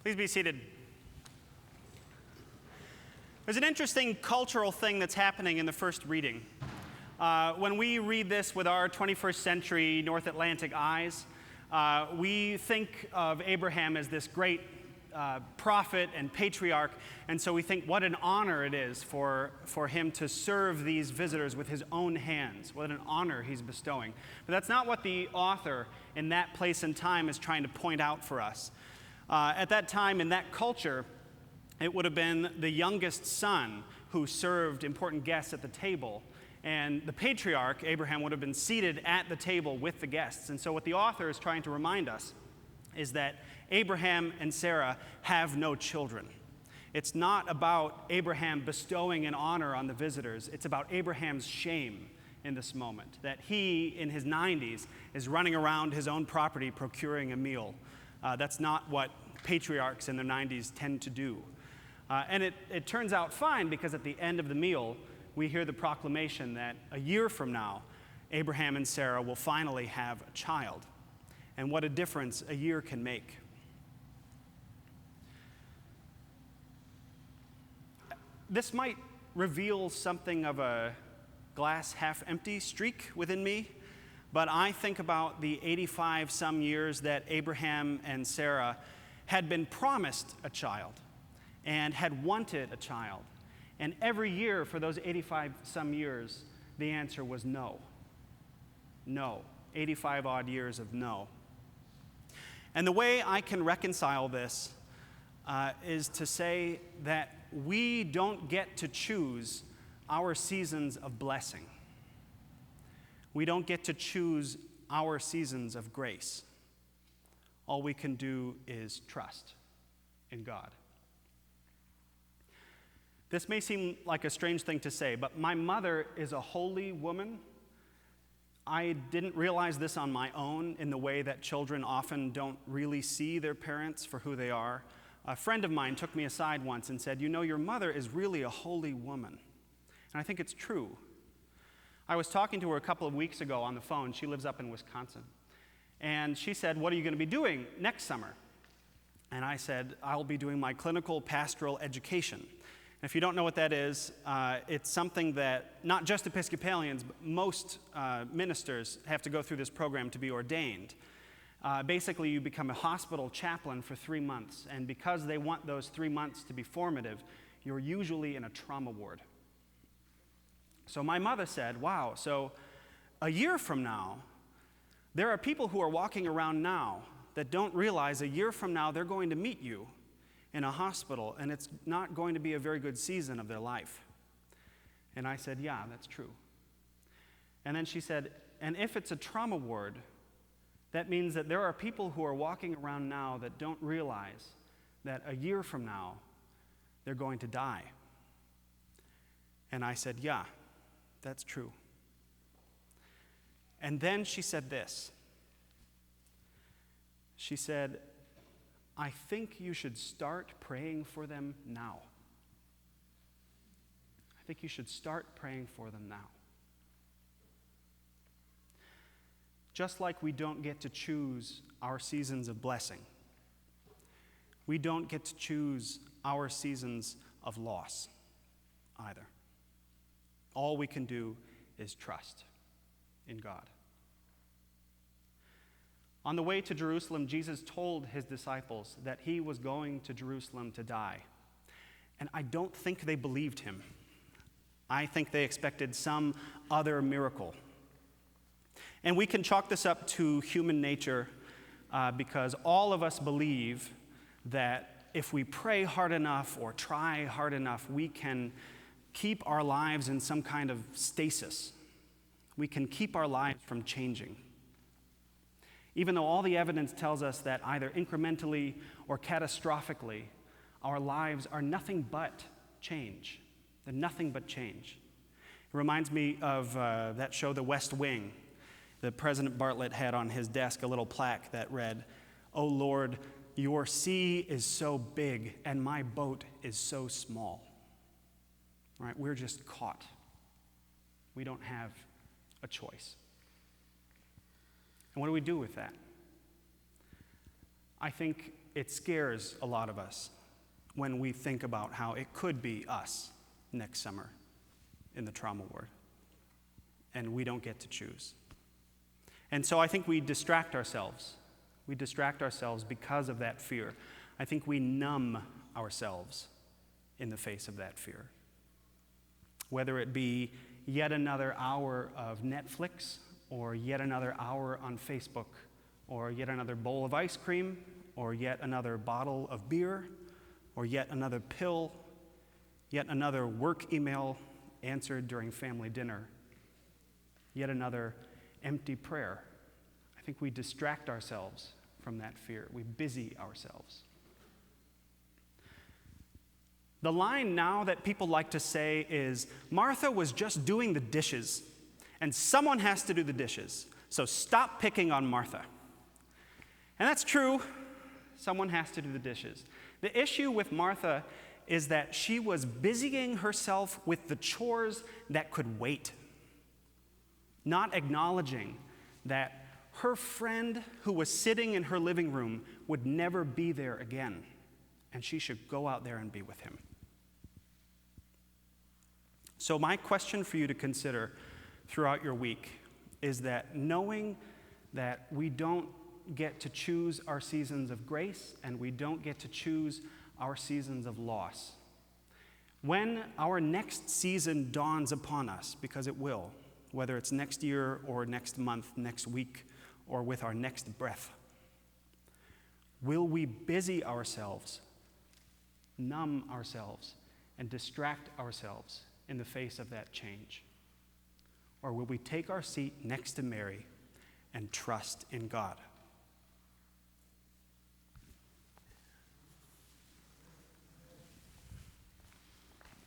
Please be seated. There's an interesting cultural thing that's happening in the first reading. When we read this with our 21st century North Atlantic eyes, we think of Abraham as this great prophet and patriarch, and so we think what an honor it is for him to serve these visitors with his own hands. What an honor he's bestowing. But that's not what the author in that place and time is trying to point out for us. At that time, in that culture, it would have been the youngest son who served important guests at the table. And the patriarch, Abraham, would have been seated at the table with the guests. And so what the author is trying to remind us is that Abraham and Sarah have no children. It's not about Abraham bestowing an honor on the visitors. It's about Abraham's shame in this moment, that he, in his 90s, is running around his own property procuring a meal. That's not what patriarchs in their 90s tend to do. And it turns out fine, because at the end of the meal, we hear the proclamation that a year from now, Abraham and Sarah will finally have a child. And what a difference a year can make. This might reveal something of a glass half empty streak within me, but I think about the 85 some years that Abraham and Sarah had been promised a child and had wanted a child. And every year for those 85 some years, the answer was no. No. 85 odd years of no. And the way I can reconcile this is to say that we don't get to choose our seasons of blessing. We don't get to choose our seasons of grace. All we can do is trust in God. This may seem like a strange thing to say, but my mother is a holy woman. I didn't realize this on my own in the way that children often don't really see their parents for who they are. A friend of mine took me aside once and said, "You know, your mother is really a holy woman." And I think it's true. I was talking to her a couple of weeks ago on the phone. She lives up in Wisconsin. And she said, "What are you going to be doing next summer?" And I said, "I'll be doing my clinical pastoral education." And if you don't know what that is, it's something that not just Episcopalians, but most ministers have to go through this program to be ordained. Basically, you become a hospital chaplain for 3 months. And because they want those 3 months to be formative, you're usually in a trauma ward. So my mother said, "Wow, so a year from now, there are people who are walking around now that don't realize a year from now they're going to meet you in a hospital, and it's not going to be a very good season of their life." And I said, "Yeah, that's true." And then she said, "And if it's a trauma ward, that means that there are people who are walking around now that don't realize that a year from now they're going to die." And I said, "Yeah, that's true." And then she said this. She said, "I think you should start praying for them now. I think you should start praying for them now." Just like we don't get to choose our seasons of blessing, we don't get to choose our seasons of loss either. All we can do is trust in God. On the way to Jerusalem, Jesus told his disciples that he was going to Jerusalem to die. And I don't think they believed him. I think they expected some other miracle. And we can chalk this up to human nature because all of us believe that if we pray hard enough or try hard enough, we can keep our lives in some kind of stasis. We can keep our lives from changing. Even though all the evidence tells us that either incrementally or catastrophically, our lives are nothing but change. They're nothing but change. It reminds me of that show, The West Wing. The President Bartlett had on his desk a little plaque that read, "Oh Lord, your sea is so big and my boat is so small." Right? We're just caught. We don't have a choice. And what do we do with that? I think it scares a lot of us when we think about how it could be us next summer in the trauma ward, and we don't get to choose. And so I think we distract ourselves. We distract ourselves because of that fear. I think we numb ourselves in the face of that fear. Whether it be yet another hour of Netflix, or yet another hour on Facebook, or yet another bowl of ice cream, or yet another bottle of beer, or yet another pill, yet another work email answered during family dinner, yet another empty prayer. I think we distract ourselves from that fear. We busy ourselves. The line now that people like to say is, Martha was just doing the dishes, and someone has to do the dishes, so stop picking on Martha. And that's true. Someone has to do the dishes. The issue with Martha is that she was busying herself with the chores that could wait, not acknowledging that her friend who was sitting in her living room would never be there again, and she should go out there and be with him. So my question for you to consider throughout your week is that knowing that we don't get to choose our seasons of grace and we don't get to choose our seasons of loss, when our next season dawns upon us, because it will, whether it's next year or next month, next week, or with our next breath, will we busy ourselves, numb ourselves, and distract ourselves in the face of that change? Or will we take our seat next to Mary and trust in God?